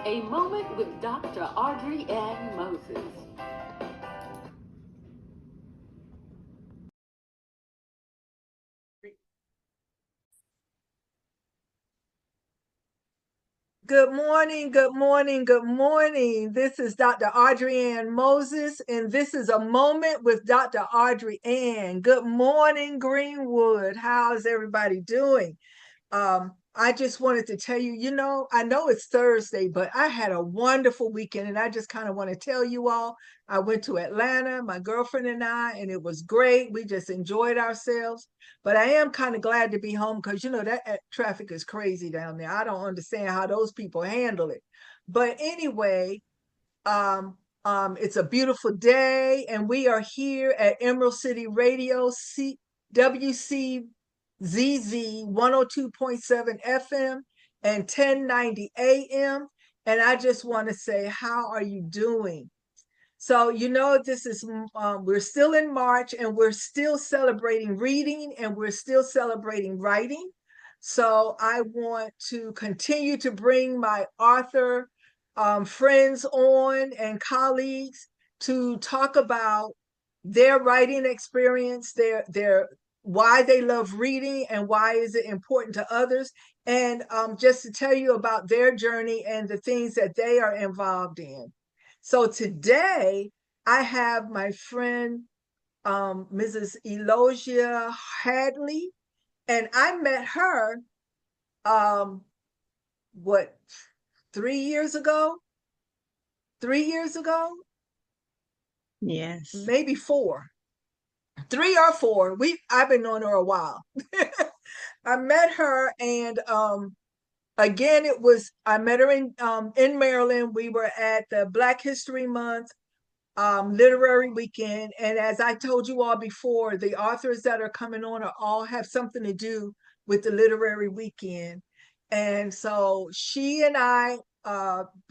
A Moment with Dr. AudreyAnn Moses. Good morning, good morning, good morning. This is Dr. AudreyAnn Moses, and this is a moment with Dr. AudreyAnn. Good morning, Greenwood. How's everybody doing? I just wanted to tell you, I know it's Thursday, but I had a wonderful weekend, and I just kind of want to tell you all. I went to Atlanta, my girlfriend and I, and it was great. We just enjoyed ourselves. But I am kind of glad to be home because, that traffic is crazy down there. I don't understand how those people handle it. But anyway, it's a beautiful day, and we are here at Emerald City Radio, WCZZ 102.7 FM and 1090 AM. And I just want to say, how are you doing? So, this is, we're still in March, and we're still celebrating reading, and we're still celebrating writing. So I want to continue to bring my author friends on and colleagues to talk about their writing experience, their why they love reading and why is it important to others, and just to tell you about their journey and the things that they are involved in. So today I have my friend Mrs. Elogeia Hadley, and I met her um what 3 years ago? 3 years ago? Yes. Maybe four. 3 or 4. I've been knowing her a while. I met her, and again, I met her in Maryland. We were at the Black History Month literary weekend, and as I told you all before, the authors that are coming on are all have something to do with the literary weekend. And so she and I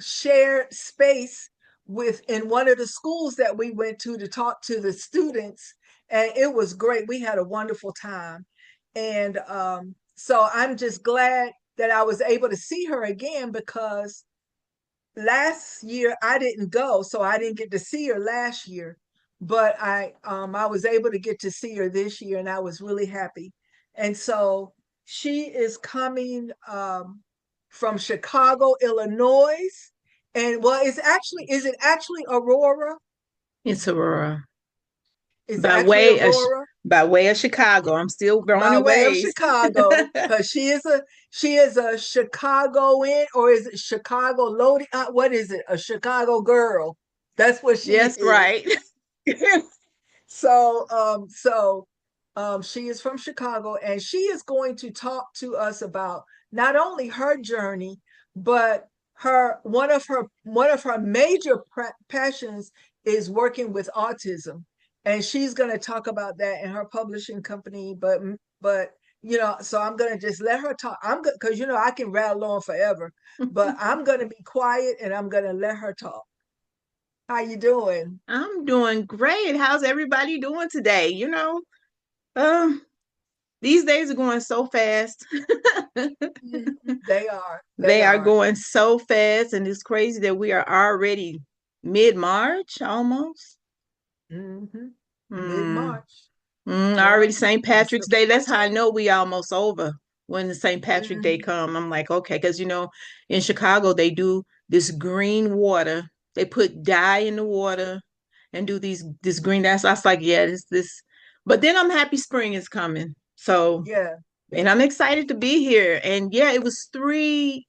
shared space in one of the schools that we went to talk to the students, and it was great. We had a wonderful time. And so I'm just glad that I was able to see her again, because last year I didn't go, so I didn't get to see her last year. But I was able to get to see her this year, and I was really happy. And so she is coming from Chicago, Illinois. And well, is it actually Aurora? It's Aurora. It's By actually way of Aurora. by way of Chicago. I'm still By growing way of ways. Chicago, because she is a Chicagoan, or is it Chicago loaded? What is it? A Chicago girl. That's what she Yes, is. right. She is from Chicago, and she is going to talk to us about not only her journey, but one of her major passions is working with autism, and she's going to talk about that in her publishing company. But so I'm going to just let her talk. I'm good because I can rattle on forever, but I'm going to be quiet and I'm going to let her talk. How you doing? I'm doing great. How's everybody doing today? Um, these days are going so fast. Mhm. They are. They They are are. going so fast, and it's crazy that we are already mid-March almost. Mm-hmm. Mm, Mid-March. Yeah. already St. It's Patrick's Day. That's how I approaching. know we almost over when the St. Patrick Day Mhm. come. I'm like, okay, because in Chicago they do this green water. They put dye in the water and do this green. That's I was like, yeah, this. But then I'm happy spring is coming. So, Yeah. and I'm excited to be here. And yeah, it was 3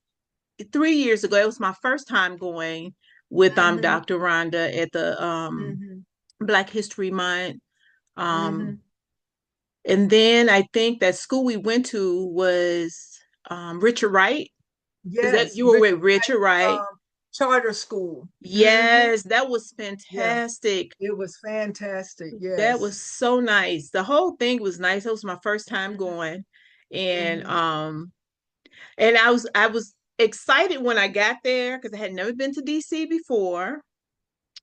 years ago. It was my first time going with Mm-hmm. Dr. Rhonda at the Mm-hmm. Black History Month. Um Mm-hmm. and then I think that school we went to was Richard Wright. Is that Yes. you were Richard with Richard Wright, Wright? charter school. Mm-hmm. Yes, that was Yeah. fantastic. It was fantastic. That Yes. was so nice. The whole thing was nice. It was my first time Mm-hmm. going. And Mm-hmm. I was excited when I got there because I had never been to DC before.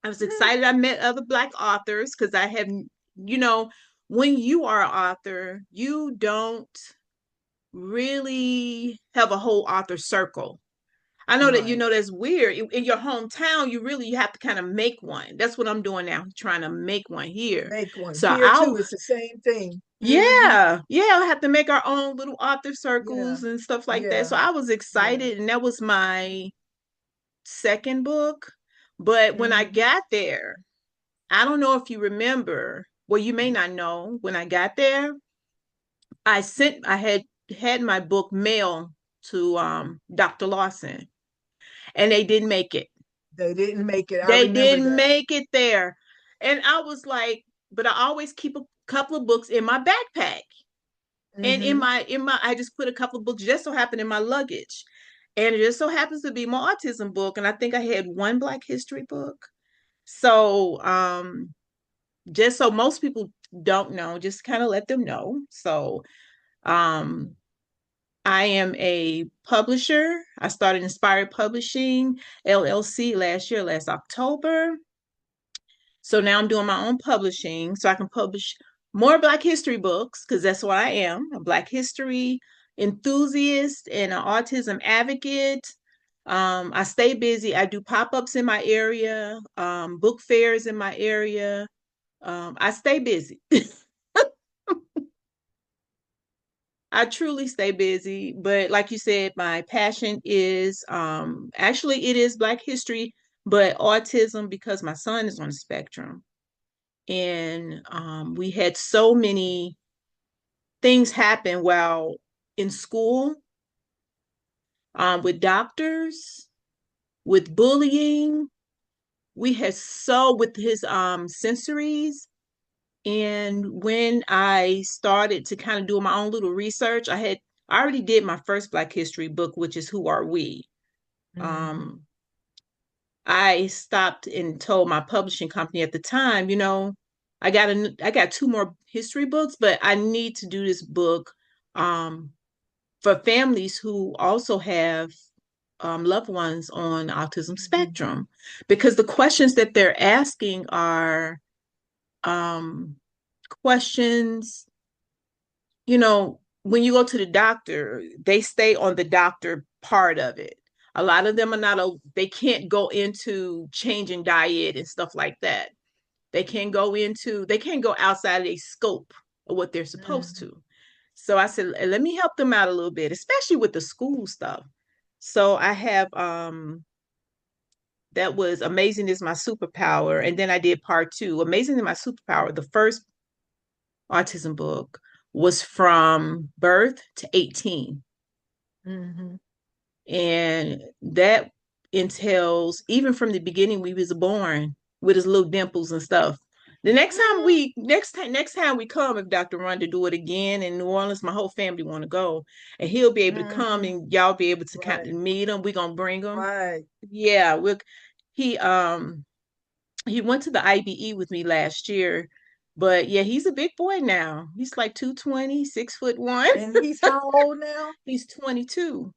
I was excited I met other Black authors because I have, you know, when you are an author, you don't really have a whole author circle. I know that, Right. that's weird. In your hometown, you have to kind of make one. That's what I'm doing now, trying to make one here. Make one. So Here too, it's the same thing. yeah, I have to make our own little author Yeah. circles and stuff like that. Yeah. So I was Yeah. excited, and that was my second book. But when I hmm got there, I don't know if you remember, well, you may not know, when I got there, I had my book mailed to Dr. Lawson, and they didn't make it. They didn't make it. I They remember didn't that. make it there. And I was like, but I always keep a couple of books in my backpack. And in hmm my I just put a couple of books just so happened in my luggage. And it just so happens to be my autism book. And I think I had one Black history book. So just so most people don't know, just kind of let them know. So um I am a publisher. I started Inspired Publishing LLC last October. So now I'm doing my own publishing so I can publish more Black history books because that's what I am, a Black history enthusiast and an autism advocate. I stay busy. I do pop-ups in my area, book fairs in my area. I stay busy. I truly stay busy, but like you said, my passion is actually it is Black history, but autism because my son is on the spectrum. And we had so many things happen while in school, with doctors, with bullying. We had so with his sensories. And when I started to kind of do my own little research, I already did my first Black history book, which is Who Are We? hmm Um, I stopped and told my publishing company at the time, I got two more history books, but I need to do this book um, for families who also have loved ones on autism hmm spectrum, because the questions that they're asking are um, questions, when you go to the doctor, they stay on the doctor part of it. A lot of them are not, they can't go into changing diet and stuff like that. They can't go outside of a scope of what they're supposed hmm to. So I said, let me help them out a little bit, especially with the school stuff. So I have that was Amazing is My Superpower. And then I did part two. Amazing is My Superpower. The first autism book was from birth to 18. hmm And that entails even from the beginning we was born with his little dimples and stuff. The next time we come, if Dr. Rhonda do it again in New Orleans, my whole family want to go, and he'll be able to come hmm and y'all be able to kind Right. of meet him. We're gonna bring him. Right. Yeah, he um he went to the IBE with me last year, but yeah, he's a big boy now. He's like 220, 6'1". And he's how old now? He's 22.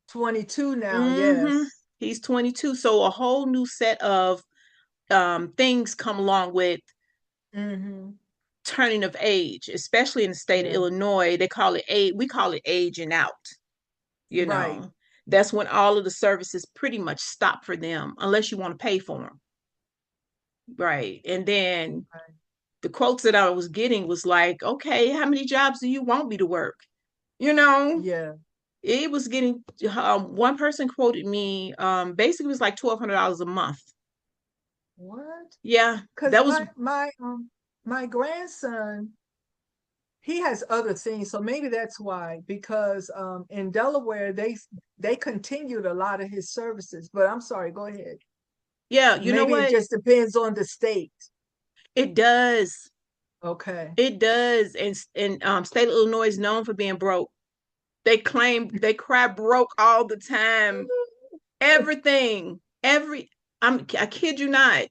22 now. Mm-hmm. Yes. He's 22. So a whole new set of things come along with hmm turning of age, especially in the state of Yeah. Illinois. They call it age, we call it aging out, you Right. know. That's when all of the services pretty much stop for them unless you want to pay for them. Right. And then Right. the quotes that I was getting was like, okay, how many jobs do you want me to work? You know, Yeah. it was getting, one person quoted me, basically it was like $1,200 a month. What? Yeah, Because that was, my grandson, he has other things, so maybe that's why. Because in Delaware, they continued a lot of his services. But I'm sorry, go ahead. yeah, you know Maybe it what? just depends on the state. It does. Okay. It does. And state of Illinois is known for being broke. They cry broke all the time. Everything. I kid you not.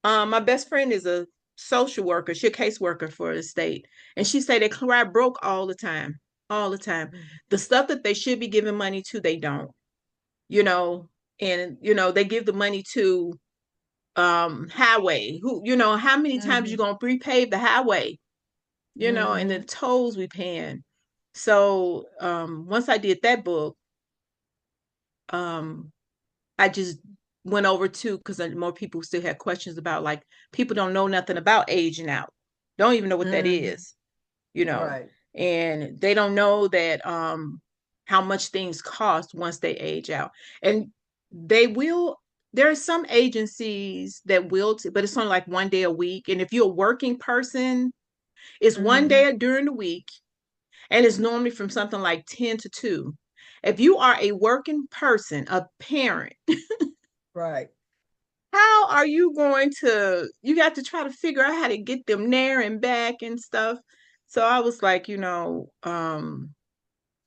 My best friend is a social worker. She's a caseworker for the state. And she said they cry broke all the time. All the time. The stuff that they should be giving money to, they don't. You know, and they give the money to highway. How many times you hmm gonna repave the highway? And the hmm tolls we paying. So once I did that book, um I just went over to, because more people still had questions about, like, people don't know nothing about aging out, don't even know what that Mhm. is, you know, Right. and they don't know that how much things cost once they age out. And they will, there are some agencies that will, but it's only like 1 day a week. And if you're a working person, it's one Mhm. day during the week, and it's normally from something like 10 to 2. If you are a working person, a parent, Right. how are you going to, you got to try to figure out how to get them there and back and stuff. So I was like, I'm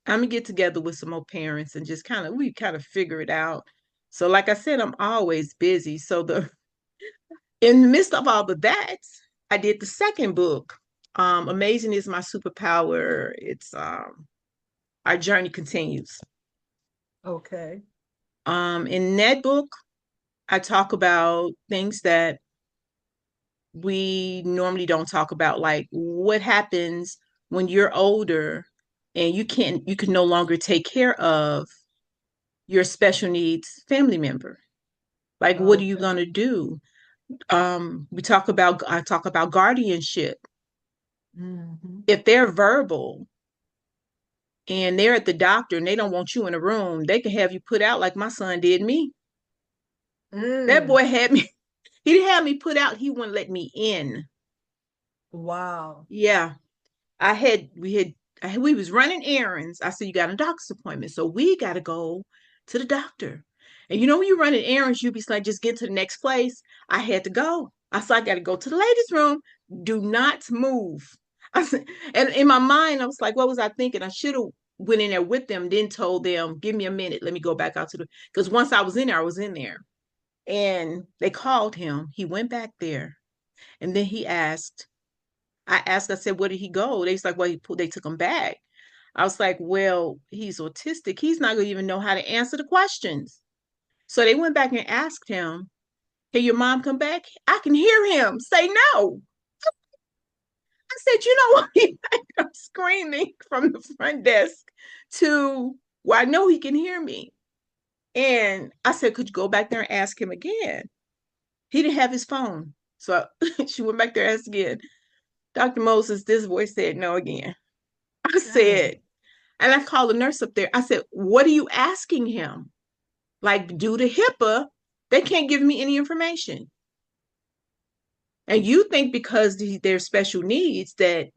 gonna get together with some more parents and just we kind of figure it out. So like I said, I'm always busy. So the in the midst of all of that, I did the second book. Amazing is my superpower. It's Our Journey Continues. Okay. In that book, I talk about things that we normally don't talk about, like what happens when you're older and you can no longer take care of your special needs family member. Like, what are you Okay. gonna do? I talk about guardianship. Mhm. If they're verbal and they're at the doctor and they don't want you in a room, they can have you put out like my son did me. That Mm. boy had me, he had me put out, he wouldn't let me in. Wow. Yeah. I had we had we was running errands. I said, you got a doctor's appointment, so we got to go to the doctor. And when you're running errands, you be like, just get to the next place. I had to go. I said, I got to go to the ladies' room. Do not move. I said, and in my mind, I was like, what was I thinking? I should have went in there with them, then told them, give me a minute, let me go back out to the, because once I was in there, I was in there. And they called him. He went back there, and then I asked, I said, where did he go? They was like, well, they took him back. I was like, well, he's autistic. He's not going to even know how to answer the questions. So they went back and asked him, can your mom come back? I can hear him say no. I said, what? He I'm screaming from the front desk to well, I know he can hear me. And I said, could you go back there and ask him again? He didn't have his phone. So she went back there and asked again. Dr. Moses, this voice said no again. I said, Dang. and I called the nurse up there. I said, what are you asking him? Like, due to HIPAA, they can't give me any information. And you think because they're special needs that,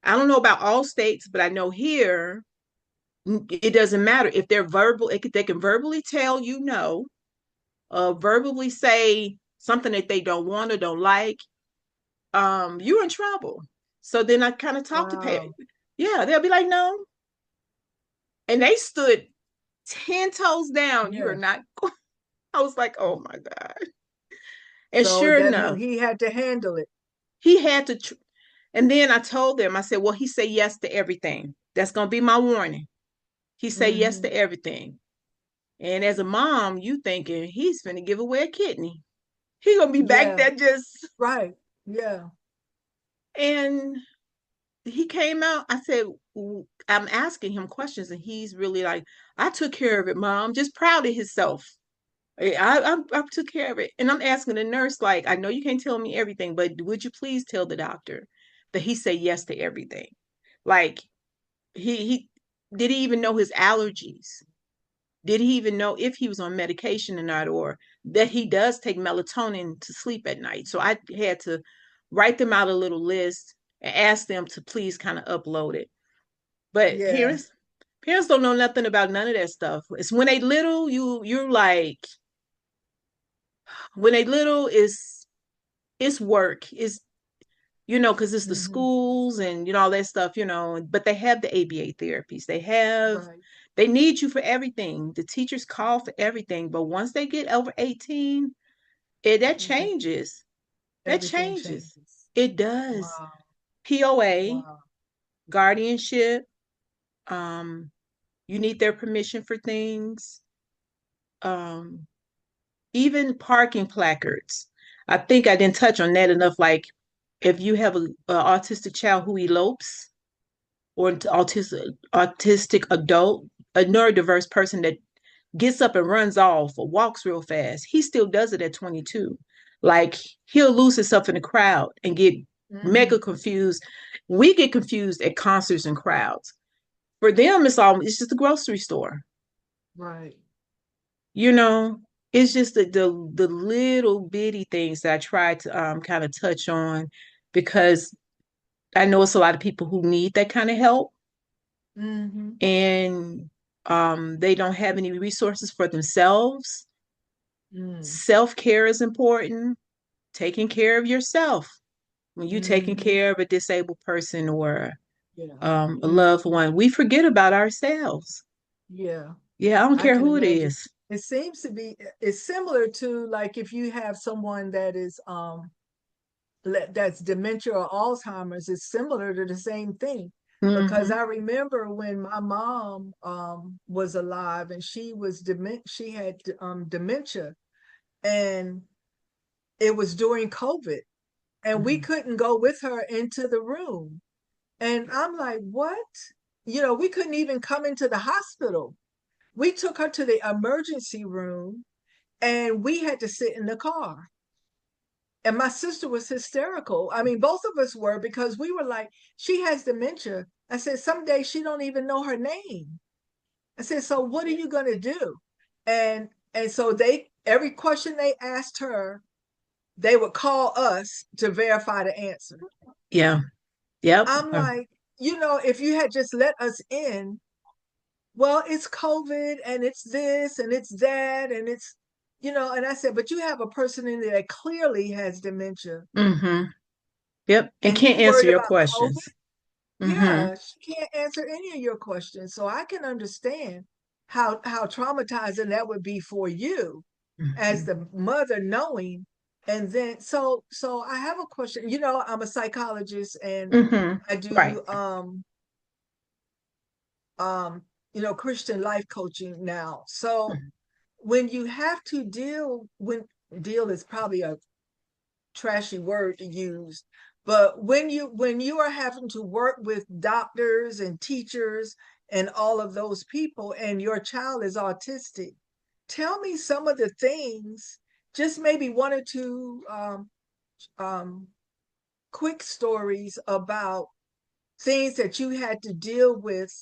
I don't know about all states, but I know here, it doesn't matter. If they're verbal, they can verbally tell you no, verbally say something that they don't want or don't like, you're in trouble. So then I kind of talked to parents. Wow. Yeah, they'll be like, no. And they stood 10 toes down. You are Yeah. not. I was like, oh my God. And So sure that meant enough, he had to handle it. he had to. And then I told them, I said, well, he said yes to everything. That's going to be my warning. He said yes Mhm. to everything. And as a mom, you thinking he's going to give away a kidney. He going to be back Yeah. there just. Right. Yeah. And he came out. I said, I'm asking him questions, and he's really like, I took care of it, mom, just proud of himself. I took care of it. And I'm asking the nurse, like, I know you can't tell me everything, but would you please tell the doctor that he said yes to everything? Like, he did he even know his allergies? Did he even know if he was on medication or not, or that he does take melatonin to sleep at night? So I had to write them out a little list and ask them to please kind of upload it. But Yeah. parents don't know nothing about none of that stuff. It's when they little, you're like, when they little is it's work, is because it's the Mhm. schools and all that stuff, but they have the ABA therapies. Right. They need you for everything. The teachers call for everything, but once they get over 18, that Mhm. changes. That Everything changes. changes. It does. Wow. POA, Wow. guardianship, um, you need their permission for things. Um, Even parking placards. I think I didn't touch on that enough. Like, if you have a autistic child who elopes, or an autistic adult, a neurodiverse person that gets up and runs off or walks real fast. He still does it at 22. Like he'll lose himself in the crowd and get mega confused. We get confused at concerts and crowds. For them, it's just a grocery store. Right. You know, it's just the little bitty things that I try to kind of touch on, because I know it's a lot of people who need that kind of help, and they don't have any resources for themselves. Self-care is important. Taking care of yourself. When you're taking care of a disabled person or a loved one, we forget about ourselves. Yeah. Yeah, I don't I care can who it imagine. is. It seems to be, it's similar to like if you have someone that is that's dementia or Alzheimer's, it's similar to the same thing. Because I remember when my mom was alive and she had dementia, and it was during COVID, and we couldn't go with her into the room. And I'm like, what? You know, we couldn't even come into the hospital. We took her to the emergency room and we had to sit in the car. And my sister was hysterical. I mean, both of us were, because we were like, she has dementia. I said, someday she don't even know her name. I said, so what are you going to do? And so every question they asked her, they would call us to verify the answer. Yeah. Yep. I'm like, you know, if you had just let us in, well, it's COVID and it's this and it's that and it's, you know, and I said, but you have a person in there that clearly has dementia. Yep. And And you can't answer worried your about COVID? questions. Yeah, she can't answer any of your questions. So I can understand how traumatizing that would be for you as the mother, knowing. And then so I have a question. You know, I'm a psychologist and I Right. do you know, Christian life coaching now. So when you have to deal is probably a trashy word to use, but when you are having to work with doctors and teachers and all of those people, and your child is autistic, tell me some of the things, just maybe one or two um, quick stories about things that you had to deal with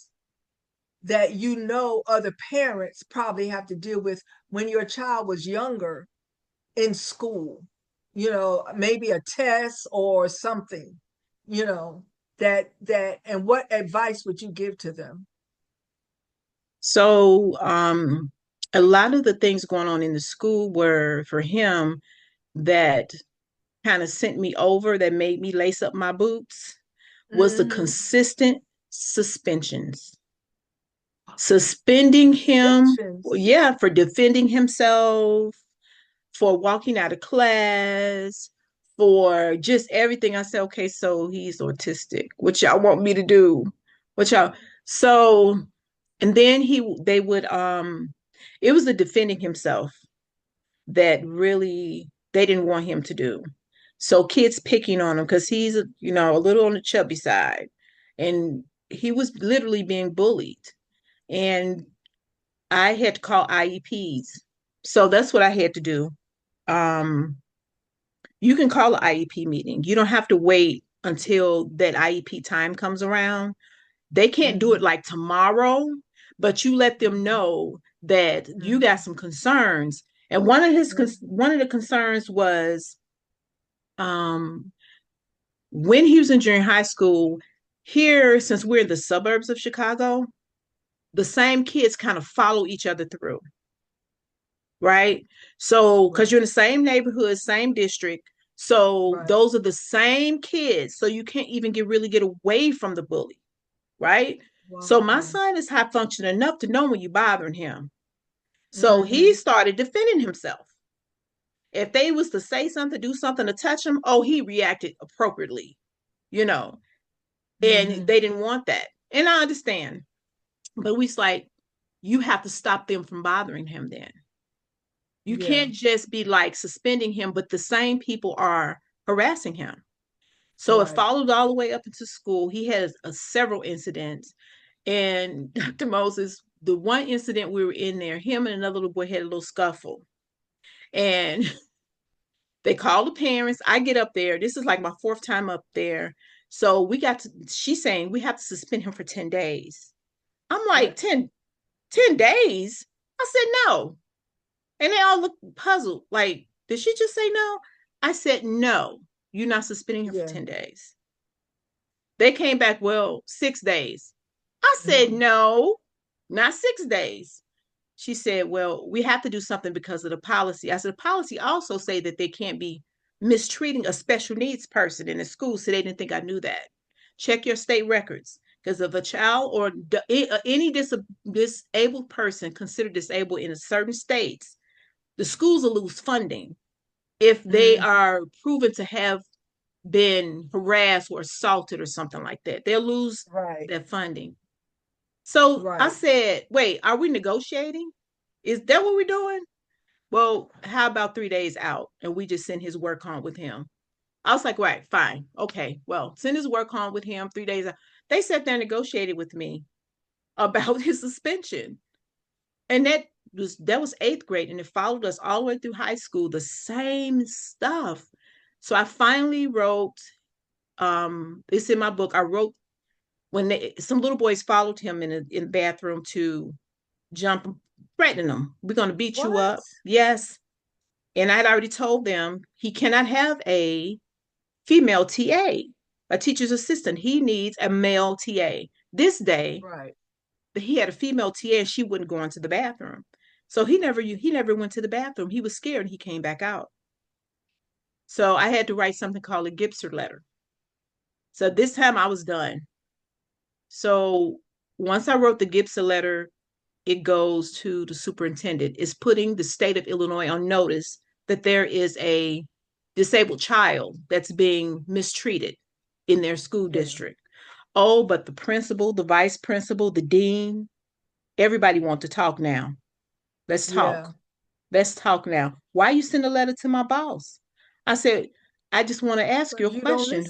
that you know other parents probably have to deal with when your child was younger in school, you know, maybe a test or something, you know, and what advice would you give to them? So, a lot of the things going on in the school were for him that kind of sent me over, that made me lace up my boots, was the consistent suspensions. Suspending him, Suspensions. yeah, for defending himself, for walking out of class, for just everything. I said, okay, so he's autistic. What y'all want me to do? What y'all? So, and then they would, it was the defending himself that really they didn't want him to do. So kids picking on him because he's, you know, a little on the chubby side, and he was literally being bullied. And I had to call IEPs. So that's what I had to do. Um, you can call an IEP meeting. You don't have to wait until that IEP time comes around. They can't do it like tomorrow, but you let them know that you got some concerns. And one of the concerns was when he was in junior high school, here, since we're in the suburbs of Chicago, the same kids kind of follow each other through, right? So, because you're in the same neighborhood, same district. So those are the same kids. So you can't even get away from the bully, right? So my son is high functioning enough to know when you're bothering him. So he started defending himself. If they was to say something, do something to touch him, oh, he reacted appropriately, you know, and they didn't want that. And I understand, but we's like, you have to stop them from bothering him then. You can't just be like suspending him, but the same people are harassing him. So it followed all the way up into school. He has several incidents. And Dr. Moses, the one incident we were in there, him and another little boy had a little scuffle. And they called the parents. I get up there. This is like my fourth time up there. So she's saying we have to suspend him for 10 days. I'm like, 10 days? I said, no. And they all looked puzzled. Like, did she just say no? I said, no, you're not suspending him for 10 days. They came back, well, 6 days. I said, no, not 6 days. She said, well, we have to do something because of the policy. I said, the policy also say that they can't be mistreating a special needs person in the school. So they didn't think I knew that. Check your state records. Because if a child or any disabled person considered disabled in certain states, the schools will lose funding if they are proven to have been harassed or assaulted or something like that. They'll lose that funding. So I said, wait, are we negotiating? Is that what we're doing? Well, how about 3 days out and we just send his work home with him? I was like, right, fine. Okay, well, send his work home with him 3 days out. They sat there and negotiated with me about his suspension. And that was 8th grade, and it followed us all the way through high school, the same stuff. So I finally wrote, it's in my book, I wrote when some little boys followed him in the bathroom to jump, threatening him. We're going to beat you up. Yes. And I had already told them he cannot have a female TA, a teacher's assistant. He needs a male TA. This day, he had a female TA and she wouldn't go into the bathroom. So he never went to the bathroom. He was scared and he came back out. So I had to write something called a Gibson letter. So this time I was done. So once I wrote the Gibson letter, it goes to the superintendent. It's putting the state of Illinois on notice that there is a disabled child that's being mistreated in their school district. Oh, but the principal, the vice principal, the dean, everybody wants to talk now. Let's talk. Let's talk now. Why you send a letter to my boss? I said, I just want to ask you a question.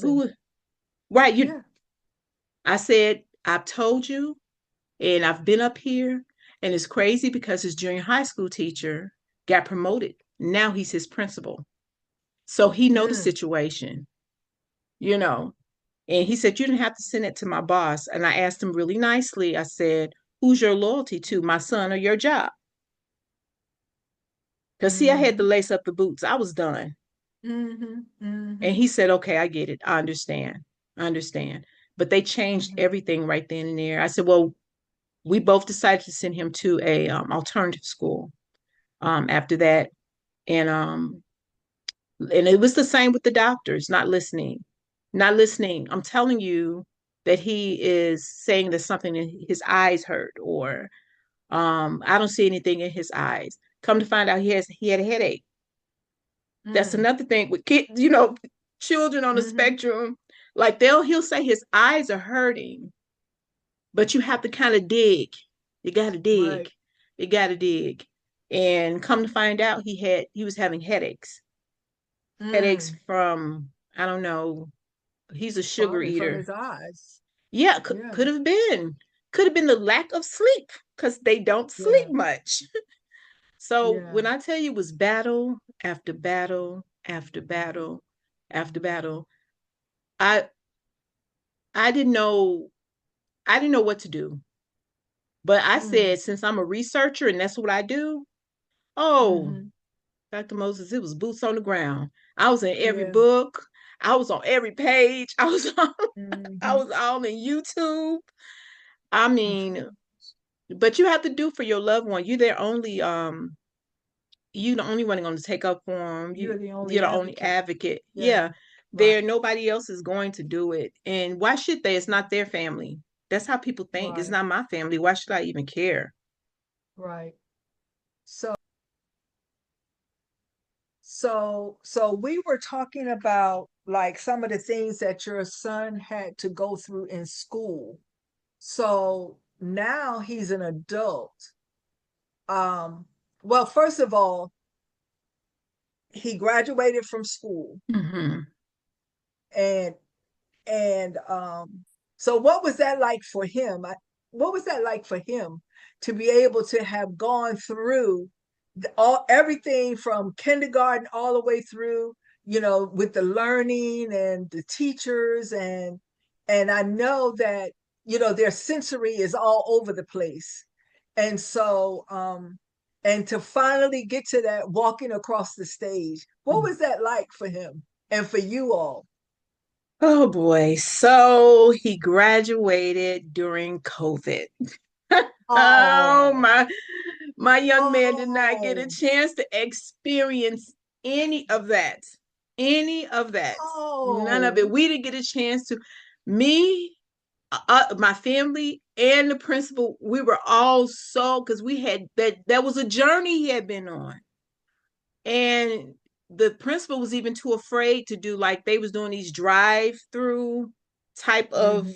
I said, I've told you, and I've been up here, and it's crazy because his junior high school teacher got promoted. Now he's his principal. So he knows the situation, and he said, you didn't have to send it to my boss. And I asked him really nicely, I said, who's your loyalty to, my son or your job? Because see, I had to lace up the boots. I was done. And he said, okay, I get it. I understand. But they changed everything right then and there. I said, well, we both decided to send him to a alternative school after that. And it was the same with the doctors, not listening. I'm telling you that he is saying that something in his eyes hurt, or I don't see anything in his eyes. Come to find out he had a headache. That's another thing with kids, children on the spectrum. Like he'll say his eyes are hurting, but you have to kind of dig. You got to dig. Right. You got to dig. And come to find out he was having headaches. Headaches from, I don't know, he's a sugar eater. From his eyes. Yeah, could have been. Could have been the lack of sleep, because they don't sleep much. So when I tell you it was battle after battle after battle after battle, I didn't know what to do. But I said, since I'm a researcher and that's what I do, Dr. Moses, it was boots on the ground. I was in every book. I was on every page. I was all in YouTube. I mean, but you have to do for your loved one. You're the only one going to take up for them. You're the only advocate. Yeah. There, nobody else is going to do it. And why should they? It's not their family. That's how people think. Right. It's not my family. Why should I even care? Right. So we were talking about like some of the things that your son had to go through in school. So now he's an adult. Well, first of all, he graduated from school. And so what was that like for him? What was that like for him to be able to have gone through everything from kindergarten all the way through, with the learning and the teachers, and I know that, their sensory is all over the place. And so and to finally get to that walking across the stage, what was that like for him and for you all? Oh boy. So he graduated during COVID. Oh, Oh, my young man did not get a oh, chance to experience any of that. Any of that. None of it. oh. We didn't get a chance to. Me, my family, and the principal, we were all so, because we had that was a journey he had been on. And the principal was even too afraid to do, like, they was doing these drive-through type of, Hmm.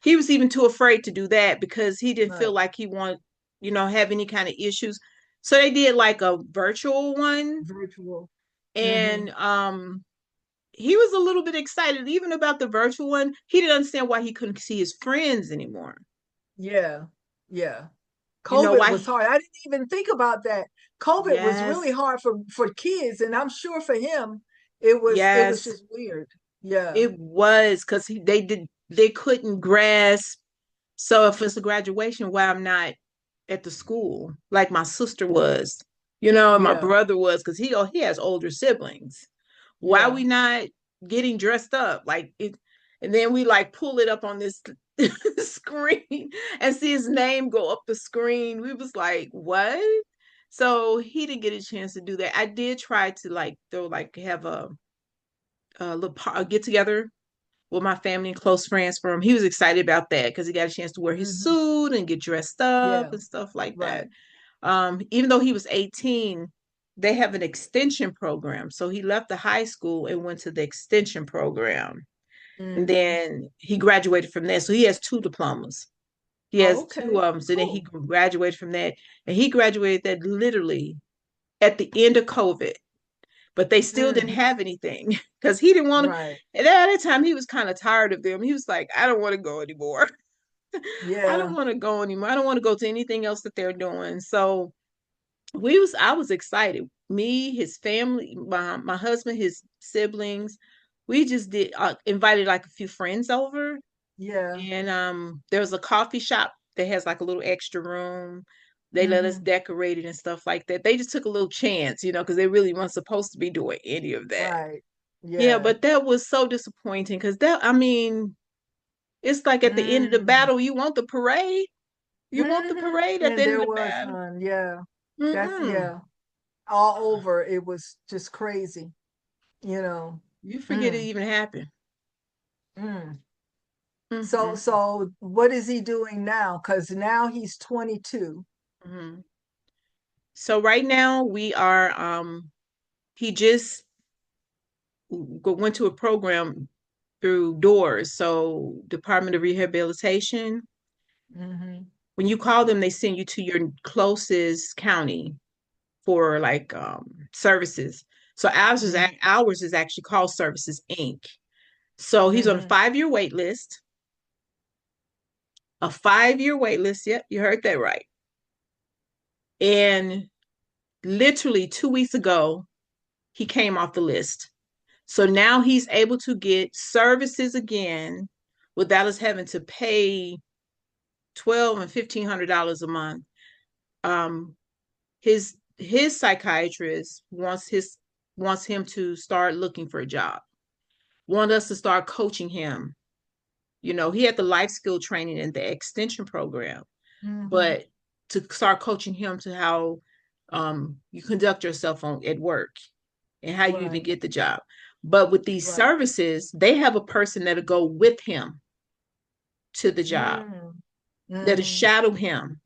he was even too afraid to do that because he didn't feel Right. like he wanted, have any kind of issues. So they did like a virtual one. Virtual. Hmm. And he was a little bit excited even about the virtual one. He didn't understand why he couldn't see his friends anymore. Yeah. Yeah. You know COVID why was hard. I didn't even think about that. COVID was really yes, hard for kids, and I'm sure for him it was yes, just weird. Yeah. it was because they couldn't grasp. So if it's a graduation, why I'm not at the school like my sister was, and my Yeah. brother was, because he has older siblings. Why Yeah. we not getting dressed up like it? And then we like pull it up on this screen and see his name go up the screen. We was like, what? So he didn't get a chance to do that. I did try to like throw like have a little a get together with my family and close friends for him. He was excited about that because he got a chance to wear his Hmm. suit and get dressed up Yeah. and stuff like that. Right. Even though he was 18, they have an extension program. So he left the high school and went to the extension program. And Hmm. then he graduated from there. So he has two diplomas. He Oh, has okay. two of them. So then he Cool. graduated from that. And he graduated that literally at the end of COVID, but they still didn't Mm. have anything because he didn't want to. Right. And at that time, he was kind of tired of them. He was like, I don't want to go anymore. I don't Yeah. want to go anymore. I don't want to go to anything else that they're doing. So I was excited. Me, his family, my husband, his siblings, we just did invited like a few friends over, Yeah. and there was a coffee shop that has like a little extra room. They let us Hmm. decorate it and stuff like that. They just took a little chance, because they really weren't supposed to be doing any of that. Right. Yeah, Yeah. but that was so disappointing because I mean, it's like at the end of the Mm. battle, you want the parade. You want the Hmm. parade at the And end of there the was battle. none. Yeah. That's, Mm-mm. yeah. All over. It was just crazy, you know. You forget it Mm. even happened. Mm. So, Mm-mm. so what is he doing now? Because now he's 22. Mm-hmm. So right now we are he just went to a program through doors, so Department of Rehabilitation. Hmm. When you call them, they send you to your closest county for like services. So Hmm. ours is actually called Services Inc. So he's on Hmm. a 5-year wait list. Yep, you heard that right. And literally 2 weeks ago, he came off the list. So now he's able to get services again without us having to pay $1,200 and $1,500 a month. Um, his psychiatrist wants him to start looking for a job. Want us to start coaching him. He had the life skill training in the extension program, Hmm. but to start coaching him to how you conduct yourself at work and how you even Right. get the job. But with these Right. services, they have a person that'll go with him to the job, Mm. that'll Hmm. shadow him,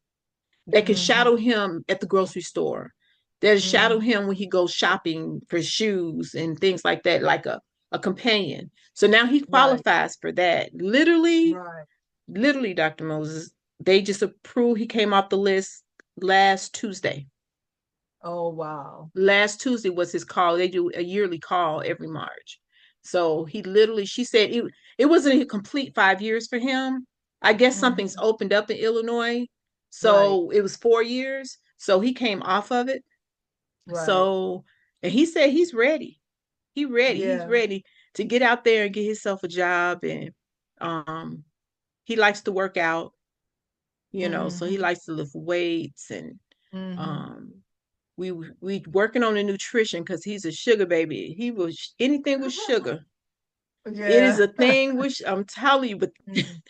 that can shadow Hmm. him at the grocery store, that'll shadow Hmm. him when he goes shopping for shoes and things like that, like a companion. So now he Right. qualifies for that. Literally, Right. literally, Dr. Moses, they just approved, he came off the list last Tuesday. Oh, wow. Last Tuesday was his call. They do a yearly call every March. So she said it wasn't a complete 5 years for him. I guess something's Hmm. opened up in Illinois. Right. So it was 4 years. So he came off of it. Right. So, and he said he's ready. He's Yeah. ready to get out there and get himself a job. And um, he likes to work out, so he Mm-hmm. likes to lift weights. And Mm-hmm. um, we working on the nutrition because he's a sugar baby. He was anything with sugar. It is Yeah. a thing which I'm telling you, but Mhm.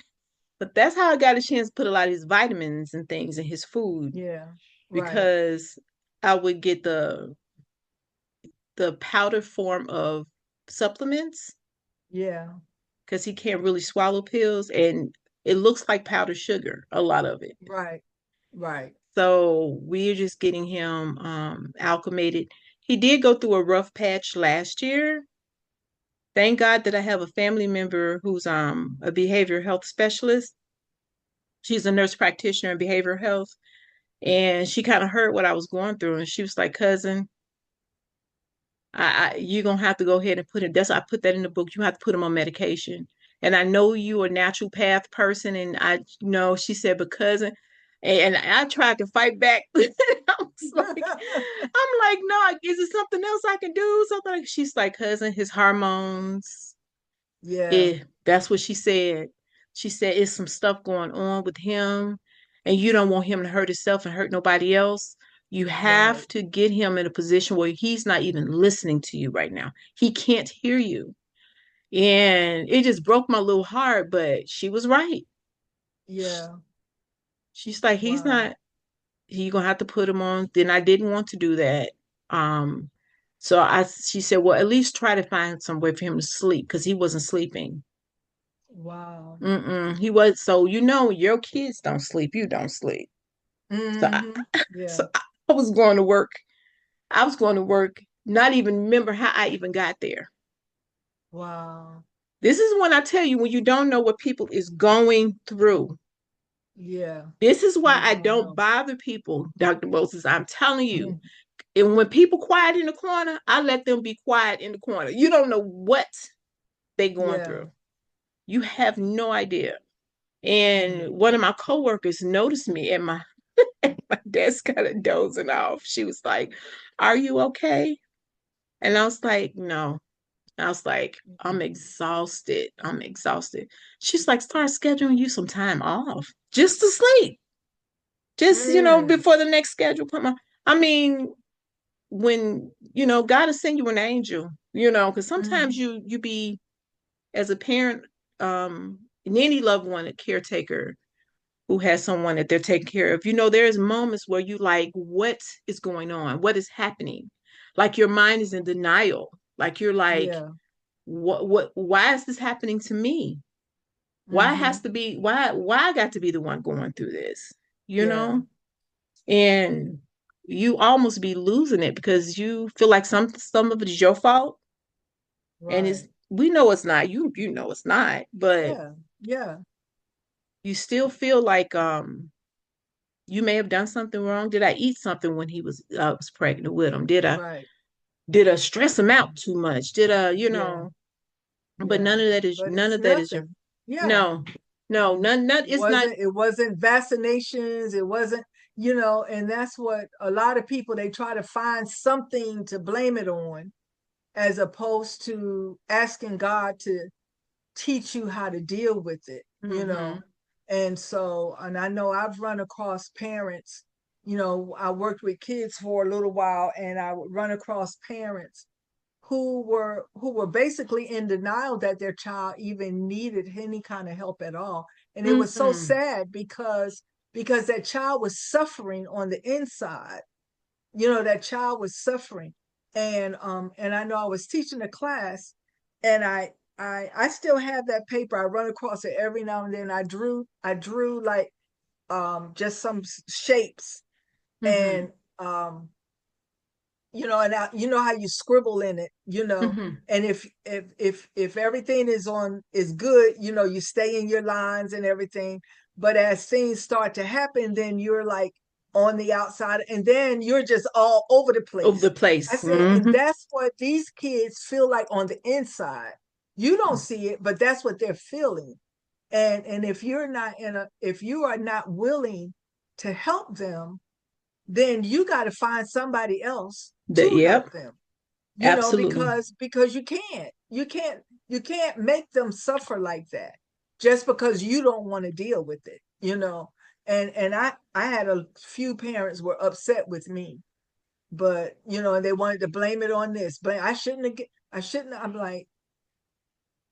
but that's how I got a chance to put a lot of his vitamins and things in his food, Yeah. Right. because I would get the powder form of supplements Yeah. because he can't really swallow pills, and it looks like powdered sugar, a lot of it. Right. Right. So we're just getting him acclimated. He did go through a rough patch last year. Thank God that I have a family member who's a behavioral health specialist. She's a nurse practitioner in behavioral health, and she kind of heard what I was going through, and she was like, "Cousin, you're gonna have to go ahead and put it." That's I put that in the book. You have to put him on medication. And I know you a natural path person, and I know she said, "But cousin," and I tried to fight back. I'm like, no, is it something else I can do? Something like she's like, cousin, his hormones. Yeah. Yeah, that's what she said. She said it's some stuff going on with him, and you don't want him to hurt himself and hurt nobody else. You have Right. to get him in a position where he's not even listening to you right now. He can't hear you. And it just broke my little heart, but she was right. Yeah. She's like, he's Wow. not, you're gonna have to put him on. Then I didn't want to do that. So she said, well, at least try to find some way for him to sleep because he wasn't sleeping. Wow. He was. So your kids don't sleep, you don't sleep. So I, Mm-hmm. Yeah. so I was going to work. I was going to work, not even remember how I even got there. Wow. This is when I tell you, when you don't know what people is going through. Yeah. This is why You I don't don't know. bother people, Dr. Moses. I'm telling you. Mhm. And when people quiet in the corner, I let them be quiet in the corner. You don't know what they going Yeah. through. You have no idea. And one of my coworkers noticed me at my desk, kind of dozing off. She was like, "Are you okay?" And I was like, "No." I was like, "I'm Mhm. exhausted. I'm exhausted." She's like, "Start scheduling you some time off just to sleep. Just, Mm. before the next schedule come on." I mean, when, God will send you an angel, because sometimes Mhm. you be, as a parent, and any loved one, a caretaker who has someone that they're taking care of, there's moments where you like, what is going on? What is happening? Like your mind is in denial. Like you're like, Yeah. why is this happening to me? Why has Mhm. to be, why I got to be the one going through this, you Yeah. know? And you almost be losing it because you feel like some of it is your fault. And Right. we know it's not. You know it's not, but Yeah. Yeah. you still feel like you may have done something wrong. Did I eat something when I was pregnant with him? Right. Did I stress him out too much? Did I, Yeah. but Yeah. But none it's of that is your nothing. Yeah. no, no, none It it's not. wasn't vaccinations. It wasn't, and that's what a lot of people, they try to find something to blame it on, as opposed to asking God to teach you how to deal with it. Mm-hmm. And I know I've run across parents, I worked with kids for a little while, and I would run across parents who were basically in denial that their child even needed any kind of help at all. And it was so Mm-hmm. sad because that child was suffering on the inside. That child was suffering. And I know I was teaching a class, and I still have that paper. I run across it every now and then. I drew like just some shapes, Mm-hmm. and and you know how you scribble in it. Mm-hmm. And if everything is good, you stay in your lines and everything. But as things start to happen, then you're like on the outside, and then you're just all over the Over the place. I place. said, and Mm-hmm. that's what these kids feel like on the inside. You don't see it, but that's what they're feeling. And if you are not willing to help them, then you got to find somebody else to Yep, help them. absolutely. Because you can't make them suffer like that just because you don't want to deal with it. And I had a few parents were upset with me, but and they wanted to blame it on this. But I shouldn't. I'm like,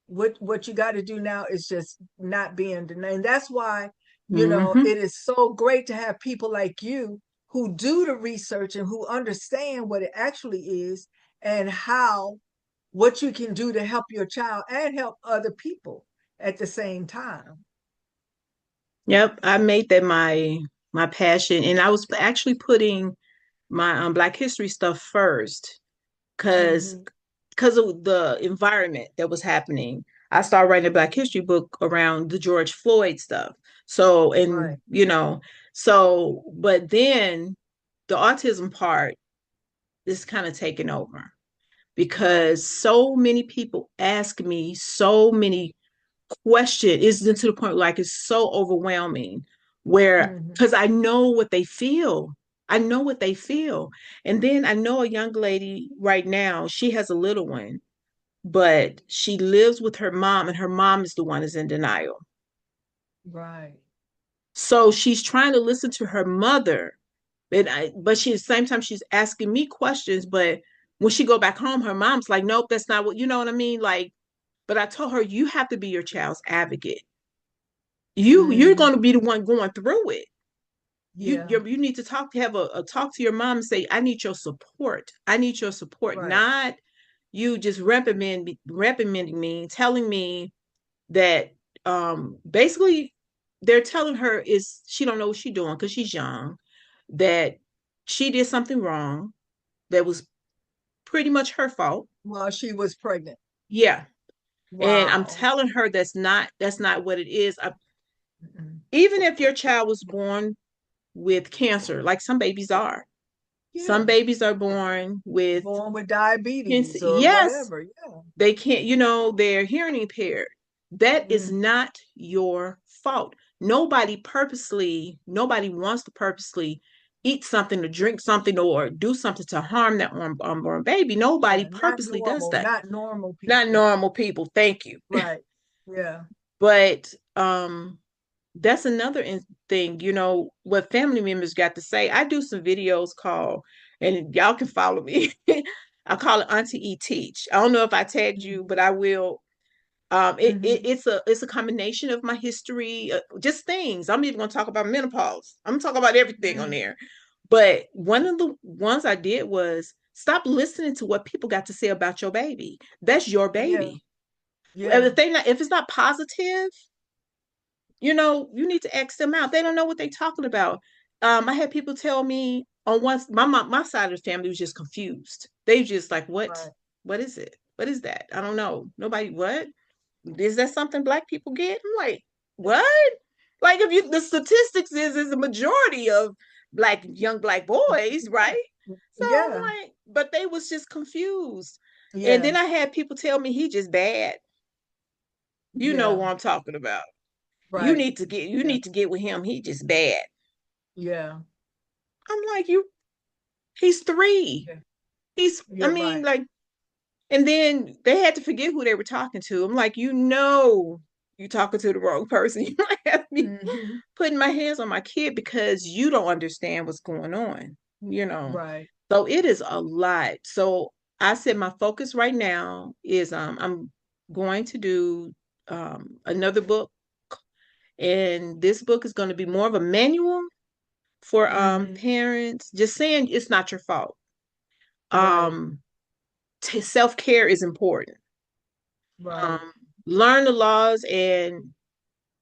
what you got to do now is just not being denied. And that's why, Hmm. it is so great to have people like you who do the research and who understand what it actually is and what you can do to help your child and help other people at the same time. Yep, I made that my passion, and I was actually putting my Black History stuff first, because Hmm. of the environment that was happening. I started writing a Black History book around the George Floyd stuff. So, Right. and but then the autism part is kind of taking over, Right. because so many people ask me so many questions. It's to the point like it's so overwhelming, where Hmm. because I know what they feel. I know what they feel. And then I know a young lady right now, she has a little one, but she lives with her mom, and her mom is the one that's in denial. Right. So she's trying to listen to her mother, but she at the same time she's asking me questions. But when she go back home, her mom's like, "Nope, that's not what you know what I mean." Like, but I told her you have to be your child's advocate. You're Hmm. going to be the one going through it. Yeah. You need to have a talk to your mom and say, "I need your support. I need your support." Right. Not you just reprimanding me, telling me that basically they're telling her is she don't know what she's doing because she's young, that she did something wrong that was pretty much her fault. While she was pregnant. Yeah. And I'm Wow. telling her that's not what it is. Mm-mm. Even if your child was born with cancer, like some babies are, some Yeah. babies are born with Born with cancer. diabetes or Yes, whatever. Yeah. they can't, they're hearing impaired. That is Hmm. not your fault. Nobody wants to purposely eat something or drink something or do something to harm that unborn baby. Nobody Yeah. Not purposely does normal. that. Not normal Not people. normal people. Thank you. Right. Yeah. But that's another thing, what family members got to say. I do some videos called, and y'all can follow me. I call it Auntie E Teach. I don't know if I tagged you, but I will. Hmm. It's a combination of my history, just things. I'm even gonna talk about menopause. I'm gonna talk about everything on Hmm. there. But one of the ones I did was stop listening to what people got to say about your baby. That's your Yeah. baby. Yeah. If it's not positive, you need to X them out. They don't know what they're talking about. I had people tell me on my side of the family was just confused. They just like, what? Right. What is it? What is that? I don't know. Nobody, what? Is that something Black people get? I'm like, what? Like if the statistics is a majority of young Black boys, right? So Yeah. I'm like, but they was just confused. And Yeah. then I had people tell me he just bad. You know Yeah. what I'm talking about. You Right. need to get you Yeah. need to get with him. He just bad. Yeah. I'm like, he's 3. Yeah. I You're mean, right. like, and then they had to forget who they were talking to. I'm like, you talking to the wrong person. You might have me Hmm. putting my hands on my kid because you don't understand what's going on. Right. So it is a lot. So I said my focus right now is I'm going to do another book, and this book is going to be more of a manual for Hmm. parents, just saying it's not your fault. Right. um Self-care is important. Right. um Learn the laws and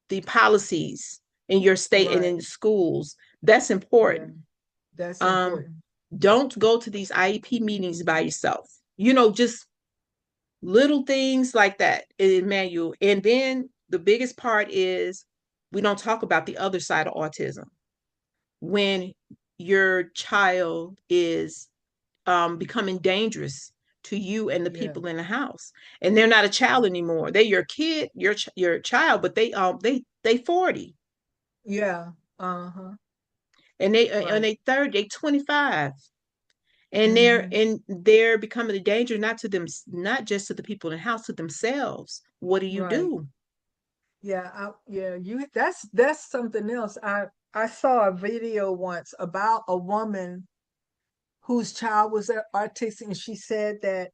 the policies in your state and Right. in the schools. That's Yeah. important. That's um important. don't go to these IEP meetings by yourself, just little things like that in manual. And then the biggest part is we don't talk about the other side of autism. When your child is becoming dangerous to you and the Yeah. people in the house, and they're not a child anymore. They're your kid, your child, but they 40. Yeah. Uh-huh. and they on Right. they third, they 25. And Hmm. they're becoming a danger not to them, not just to the people in the house, to themselves. What do you Right. do? Yeah. Yeah. That's something else. I saw a video once about a woman whose child was autistic, and she said that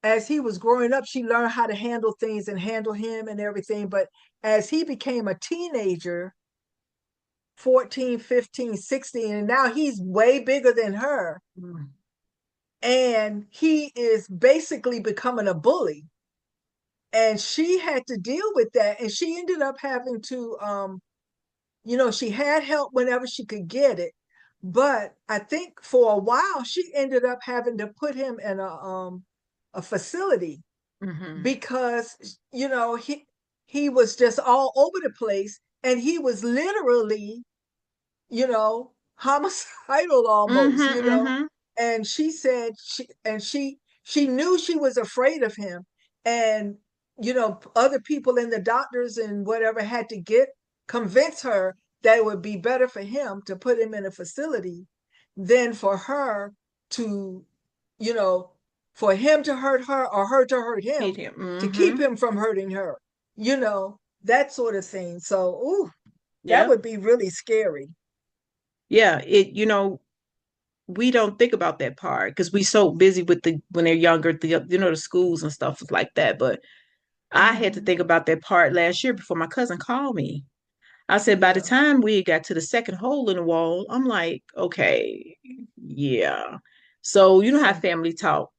as he was growing up, she learned how to handle things and handle him and everything. But as he became a teenager, 14, 15, 16, and now he's way bigger than her. Mm. And he is basically becoming a bully. And she had to deal with that. And she ended up having to, she had help whenever she could get it. But I think for a while, she ended up having to put him in a facility Hmm. because he was just all over the place, and he was literally homicidal almost, Hmm. Hmm. and she said she knew she was afraid of him, and other people in the doctors and whatever had to get convince her that it would be better for him to put him in a facility than for her to you know for him to hurt her or her to hurt Hate him, him. to keep Hmm. him from hurting her, that sort of thing. So ooh, that Yep. would be really scary. Yeah. We don't think about that part because we so busy with the when they're younger, the schools and stuff like that. But I had to Hmm. think about that part last year before my cousin called me. I said, by the Yeah. time we got to the second hole in the wall, I'm like, okay, yeah. So you know how Yeah. family talk.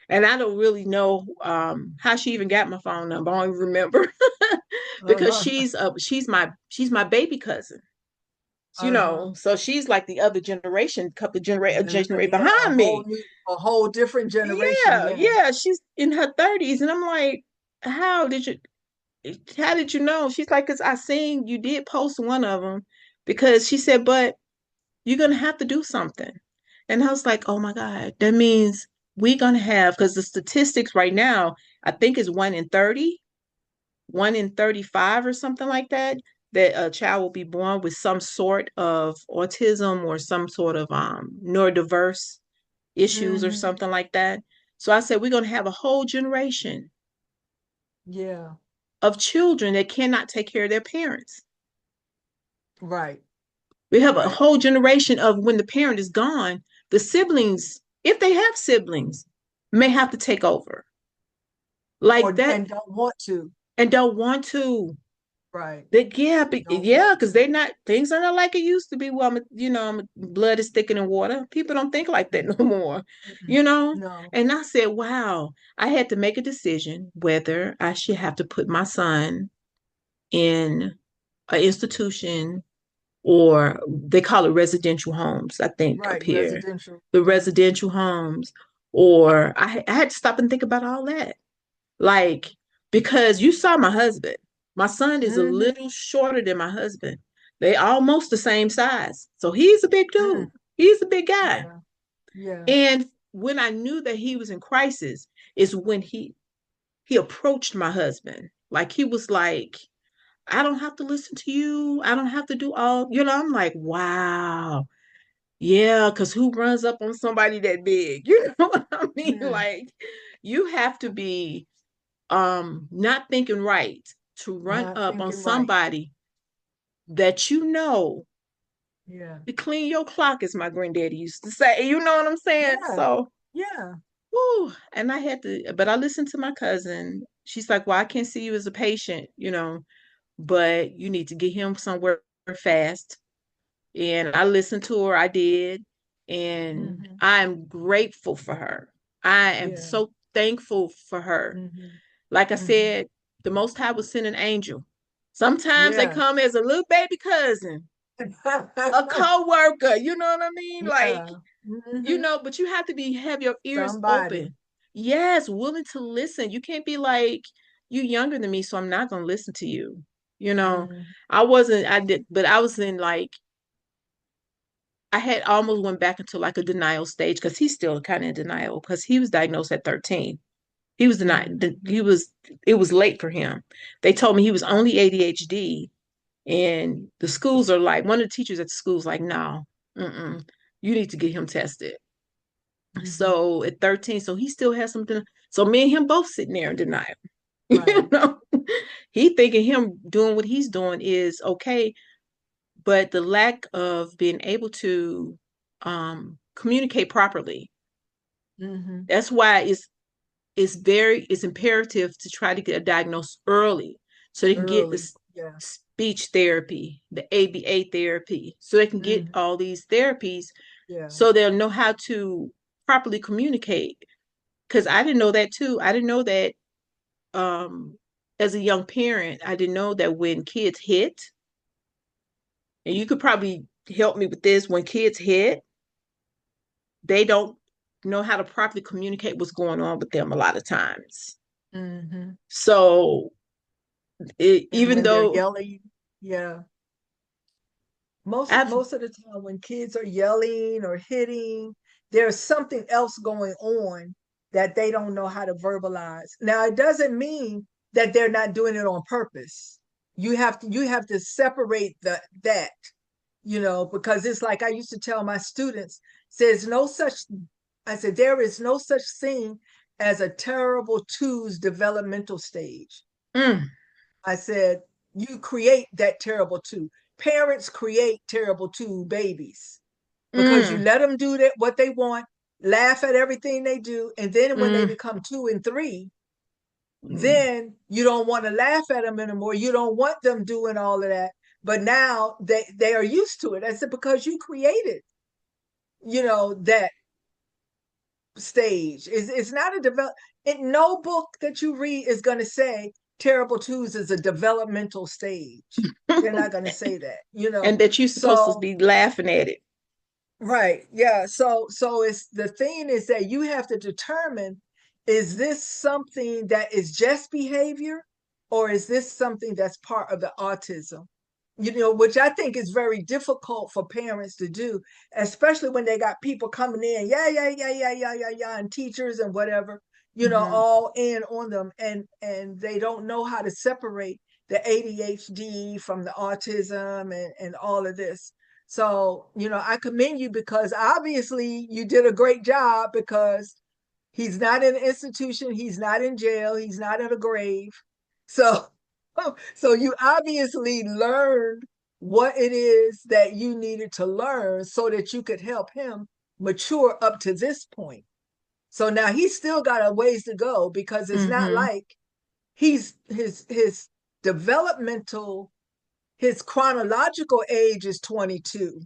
And I don't really know how she even got my phone number. I don't even remember because Uh-huh. she's my baby cousin. Uh-huh. So she's like the other generation, couple generation Yeah, behind me. a whole different generation. Yeah, Yeah. yeah, she's in her 30s, and I'm like, how did you? How did you know? She's like, because I seen you did post one of them, because she said, but you're gonna have to do something, and I was like, oh my God, that means we're gonna have, because the statistics right now, I think is 1 in 30, 1 in 35, or something like that, that a child will be born with some sort of autism or some sort of neurodiverse issues or Hmm. something like that. So I said, we're going to have a whole generation Yeah. of children that cannot take care of their parents. Right. We have a Right. whole generation of, when the parent is gone, the siblings, if they have siblings, may have to take over like Or that, and don't want to. and don't want to. Right. Yeah, Don't yeah, want because to. things are not like it used to be. Well, blood is thicker than water. People don't think like that no more, Mm-mm. you know? No. And I said, wow, I had to make a decision whether I should have to put my son in an institution, or they call it residential homes, I think, up Right. here. Residential. The Hmm. residential homes, or I had to stop and think about all that. Like, because you saw my husband. My son is a Hmm. little shorter than my husband. They almost the same size. So he's a big Mm. dude. He's a big guy. Yeah. Yeah. And when I knew that he was in crisis is when he approached my husband. Like, he was like, I don't have to listen to you. I don't have to do all, I'm like, wow. Yeah, because who runs up on somebody that big? You know what I mean? Mm. Like, you have to be not thinking right to run Not up on thinking right. somebody that Yeah. to clean your clock, as my granddaddy used to say. You know what I'm saying? Yeah. So, Yeah. whoo, and I had to, but I listened to my cousin. She's like, well, I can't see you as a patient, but you need to get him somewhere fast. And I listened to her. I did. And Hmm. I'm grateful for her. I am Yeah. so thankful for her. Hmm. Like I Hmm. said, the Most High will send an angel. Sometimes they Yeah. come as a little baby cousin, a co-worker, you know what I mean? Like, Yeah. Hmm. but you have to have your ears Somebody. open. Yes, willing to listen. You can't be like, you younger than me, so I'm not gonna listen to you. You know, Mm. I did, but I was in like, I had almost went back into like a denial stage, because he's still kind of in denial, because he was diagnosed at 13. He was denied. Mm. It was late for him. They told me he was only ADHD, And the schools are like, one of the teachers at the school is like, no, you need to get him tested. So at 13, so he still has something. So me and him both sitting there in denial. Right. You know, he thinking him doing what he's doing is okay, but the lack of being able to communicate properly. That's why it's imperative to try to get a diagnosis early so they can get Early. this Yeah. speech therapy, the ABA therapy, so they can get all these therapies Yeah. so they'll know how to properly communicate. Because I didn't know that too. I didn't know that as a young parent, I didn't know that when kids hit, and you could probably help me with this, when kids hit, they don't know how to properly communicate what's going on with them a lot of times. So And even when they're though yelling, yeah. I've Most of the time when kids are yelling or hitting, there's something else going on that they don't know how to verbalize. Now, it doesn't mean that they're not doing it on purpose. You have to separate that, because it's like I used to tell my students, there's no such I said there is no such thing as a terrible two's developmental stage. mm, I said, you create that terrible two. Parents create terrible two babies because you mm, let them do what they want, laugh at everything they do. And then when they mm, become 2 and 3, mm, then you don't want to laugh at them anymore. You don't want them doing all of that. But now they are used to it. I said, because you created, that stage. It's not a no book that you read is going to say terrible twos is a developmental stage. They're not going to say that. and that you're supposed to So be laughing at it. right, yeah. So it's the thing is that you have to determine, is this something that is just behavior, or is this something that's part of the autism? Which I think is very difficult for parents to do, especially when they got people coming in, yeah, yeah, yeah, yeah, yeah, yeah, yeah, and teachers and whatever, all in on them, and they don't know how to separate the ADHD from the autism and all of this. So, I commend you because obviously you did a great job because he's not in an institution, he's not in jail, he's not in a grave. So so you obviously learned what it is that you needed to learn so that you could help him mature up to this point. So now he's still got a ways to go because it's not like his developmental, his chronological age is 22,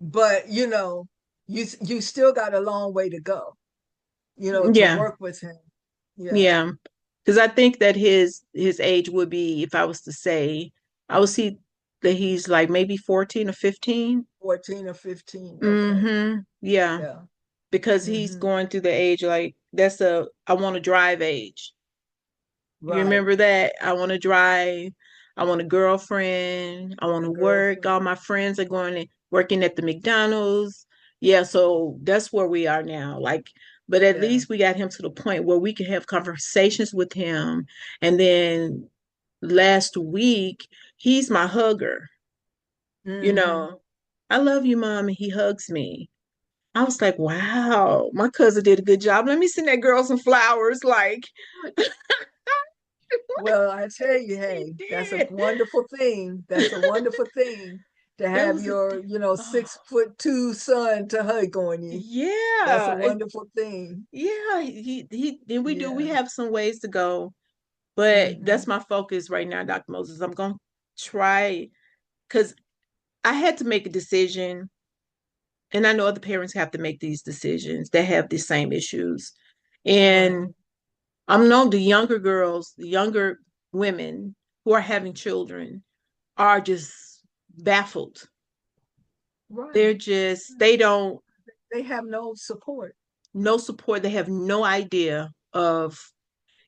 but you still got a long way to go, to Yeah, work with him. Yeah. yeah. Because I think that his age would be, if I was to say, I would see that he's like maybe 14 or 15. 14 or 15. Okay. Yeah, Yeah. because he's going through the age like that's a I want to drive age. You Right. remember that? I want to drive. I want a girlfriend. I want A to work. All girlfriend. my friends are going and working at the McDonald's. Yeah, so that's where we are now. Like, but at Yeah. least we got him to the point where we can have conversations with him. And then last week, he's my hugger. You Mm-hmm. know, I love you, mom, and he hugs me. I was like, wow, my cousin did a good job. Let me send that girl some flowers. Like, Well, I tell you, she hey, that's a did. wonderful thing. That's a wonderful thing to That have was a your, oh, 6'2" son to hug on you. That's a yeah. wonderful thing. Yeah, and we Yeah. have some ways to go, but Mm-hmm. that's my focus right now, Dr. Moses. I'm gonna try because I had to make a decision, and I know other parents have to make these decisions that have the same issues. Right. And I'm known the younger girls, the younger women who are having children are just baffled. Right. They're just, they don't, They have no support. no support. They have no idea of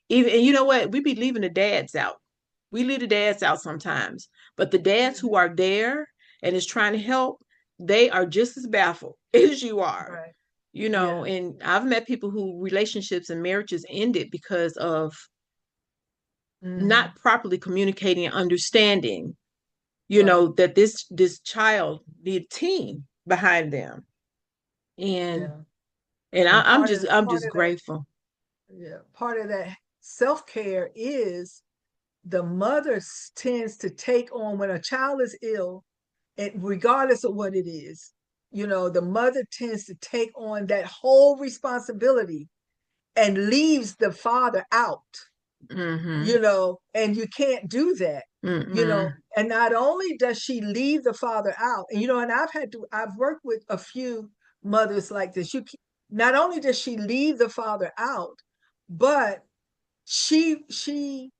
even, and you know what? We be leaving the dads out. We leave the dads out sometimes, but the dads who Mhm. are there and is trying to help, they are just as baffled as you are. Right. Yeah. And I've met people who relationships and marriages ended because of not properly communicating and understanding, Right. that this child need a team behind them. And Yeah. And I'm part of just the I'm part just of that, grateful. yeah, part of that self-care is the mother tends to take on when a child is ill, and regardless of what it is, the mother tends to take on that whole responsibility and leaves the father out, Mm-hmm. and you can't do that, Mm-mm. and not only does she leave the father out, and I've worked with a few mothers like this. Not only does she leave the father out, but she she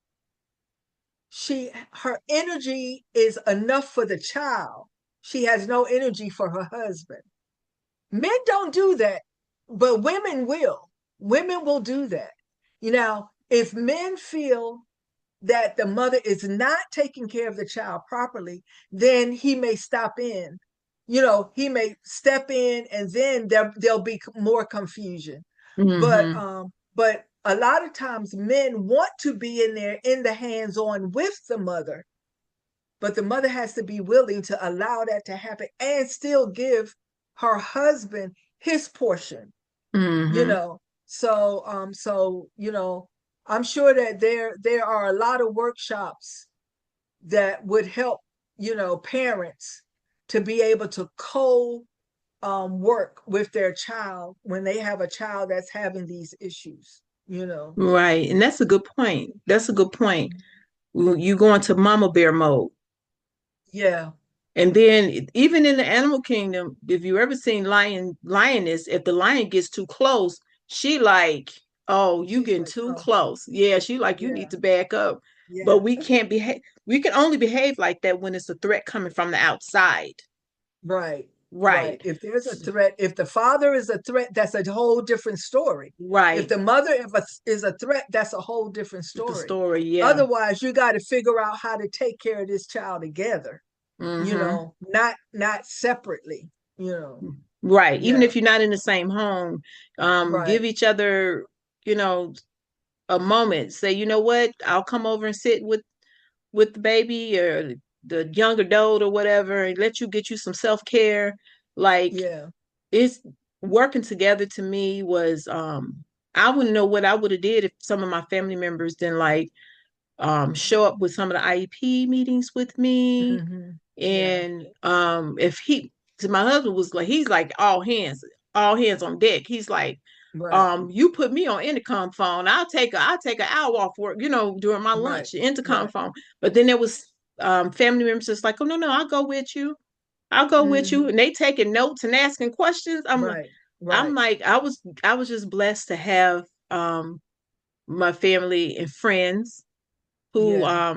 her energy is enough for the child. She has no energy for her husband. Men don't do that, but women will do that. If men feel that the mother is not taking care of the child properly, then he may stop in. He may step in, and then there'll be more confusion. But Mm-hmm. but a lot of times men want to be in there in the hands-on with the mother, but the mother has to be willing to allow that to happen and still give her husband his portion. you Mm-hmm. know so I'm sure that there are a lot of workshops that would help parents to be able to work with their child when they have a child that's having these issues. Right. And that's a good point. That's a good point. You go into mama bear mode. Yeah. And then even in the animal kingdom, if you ever seen lioness, if the lion gets too close, she like, oh, you She's getting like, too oh, close. Yeah, she like, you yeah, need to back up. But yeah. we can't behave. We can only behave like that when it's a threat coming from the outside. Right, right. Right. If there's a threat, if the father is a threat, that's a whole different story. If Right. the mother is a threat, that's a whole different The story. story, yeah. Otherwise, you got to figure out how to take care of this child together, Mm-hmm. not separately. Right. Even Yeah, if you're not in the same home, give right. each other, you know, a moment. Say, you know what? I'll come over and sit with the baby or the young adult or whatever, and let you get you some self-care. Like, Yeah. it's working together to me was I wouldn't know what I would have did if some of my family members didn't like show up with some of the IEP meetings with me. Yeah. And if he so my husband was like, he's like all hands on deck. He's like, Right. you put me on intercom phone, I'll take an hour off work, during my Right. lunch, intercom Right. phone. But then there was family members just like, oh no, I'll go with you. I'll go with you. Hmm. And they taking notes and asking questions. Right. I'm Right. like, I was just blessed to have my family and friends who Yeah.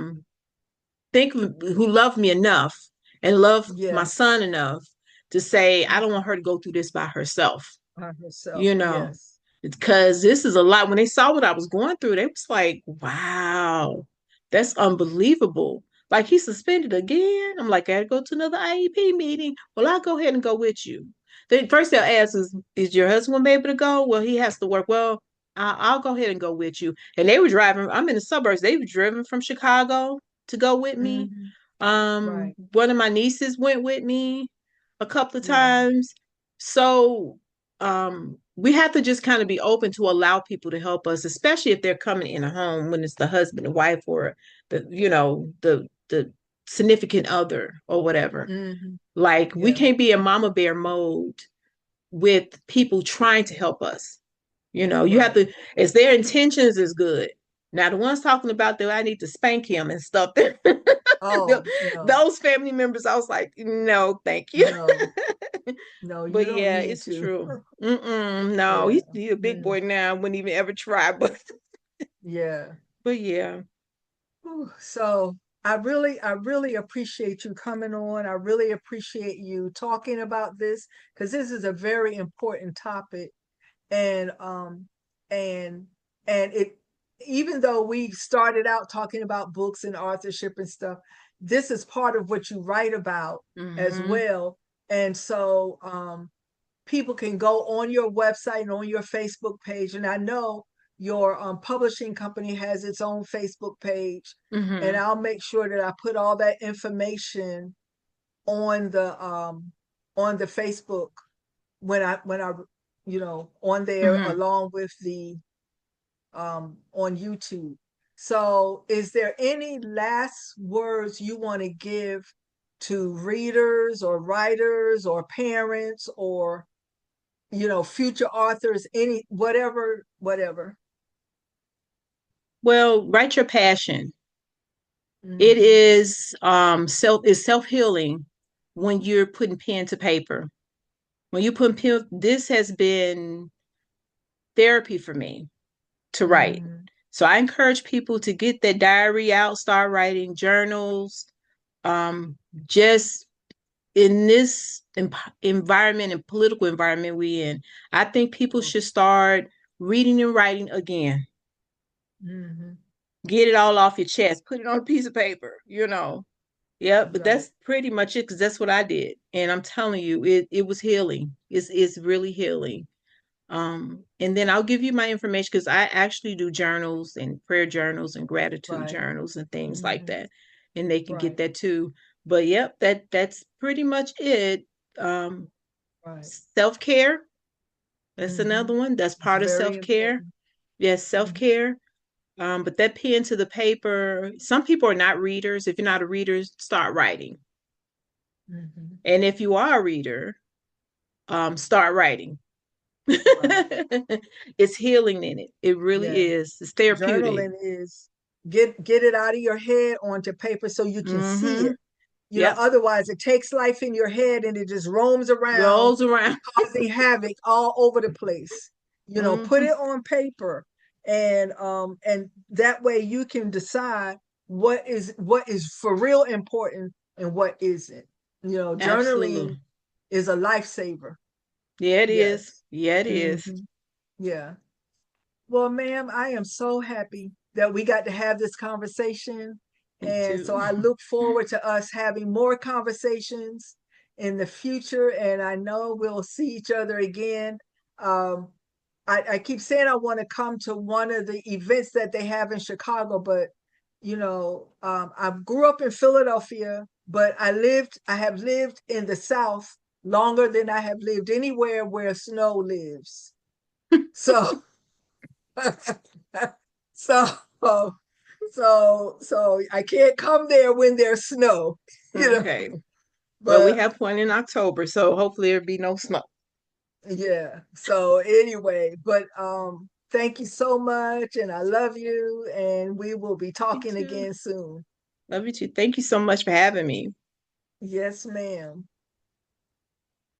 who love me enough and love my Yeah. son enough to say, I don't Mhm. want her to go through this by herself, Herself. you know, Yes. because this is a lot. When they saw what I was going through, they was like, wow, that's unbelievable. Like, he suspended again. I'm like, I gotta go to another IEP meeting. Well, I'll go ahead and go with you. Then first they'll ask, is your husband gonna be able to go? Well, he has to work. Well, I'll go ahead and go with you. And they were driving, I'm in the suburbs. They were driven from Chicago to go with me. Hmm. Right. One of my nieces went with me a couple of Yeah. times. So we have to just kind of be open to allow people to help us, especially if they're coming in a home when it's the husband and wife or the significant other or whatever. Hmm. Like, we Yeah. can't be in mama bear mode with people trying to help us. You have Right. to, as their intentions is good. Now the ones talking about that I need to spank him and stuff, Oh, no, those family members, I was like, no, thank you. no, no, you But don't yeah, need it's to. true. No, Yeah. he's a big Mm, boy now. Wouldn't even ever try. But yeah. but yeah. Whew. So I really appreciate you coming on. I really appreciate you talking about this because this is a very important topic. And and and it even though we started out talking about books and authorship and stuff, this is part of what you write about as Hmm. well. And so people can go on your website and on your Facebook page. And I know your publishing company has its own Facebook page, and Mm-hmm. I'll make sure that I put all that information on the Facebook when I on there Mm-hmm. along with the on YouTube. So, is there any last words you want to give to readers or writers or parents or future authors, any whatever? Well, write your passion. It Hmm. is self-healing when you're putting pen to paper. When you put pen, this has been therapy for me to write. Hmm. So I encourage people to get their diary out, start writing journals. Um, just in this environment and political environment we in, I think people should start reading and writing again. Hmm. Get it all off your chest, put it on a piece of paper. Yeah, but Right, that's pretty much it because that's what I did. And I'm telling you, it was healing. It's really healing. And then I'll give you my information because I actually do journals and prayer journals and gratitude right. journals and things like Hmm. that. And they can get Right, that too. But yep, that's pretty much it. Um, right. self-care, that's Hmm. another one. That's It's part of very self-care. important. Yes, Hmm. self-care. But that pen to the paper, some people are not readers. If you're not a reader, start writing. Hmm. And if you are a reader, start writing. Right. It's healing in it. It really Yeah. is. It's therapeutic. Journaling is get it out of your head onto paper so you can see Mm-hmm. it. Yep. Otherwise it takes life in your head and it just roams around Rolls around. causing havoc all over the place. Put Mm-hmm. it on paper, and that way you can decide what is for real important and what isn't. Journaling Absolutely. is a lifesaver. Yeah, it is. Yes. Yeah, it Hmm. is. Yeah. Well, ma'am, I am so happy that we got to have this conversation. Me And so too. I look forward to us having more conversations in the future. And I know we'll see each other again. Um, I keep saying I want to come to one of the events that they have in Chicago, but I grew up in Philadelphia, but I have lived in the South longer than I have lived anywhere where snow lives. So so so I can't come there when there's snow, you know. Okay. Well, we But have one in October, so hopefully there'll be no snow. yeah. So anyway, but thank you so much and I love you and we will be Me talking too. again soon. Love you too. Thank you so much for having me. Yes, ma'am.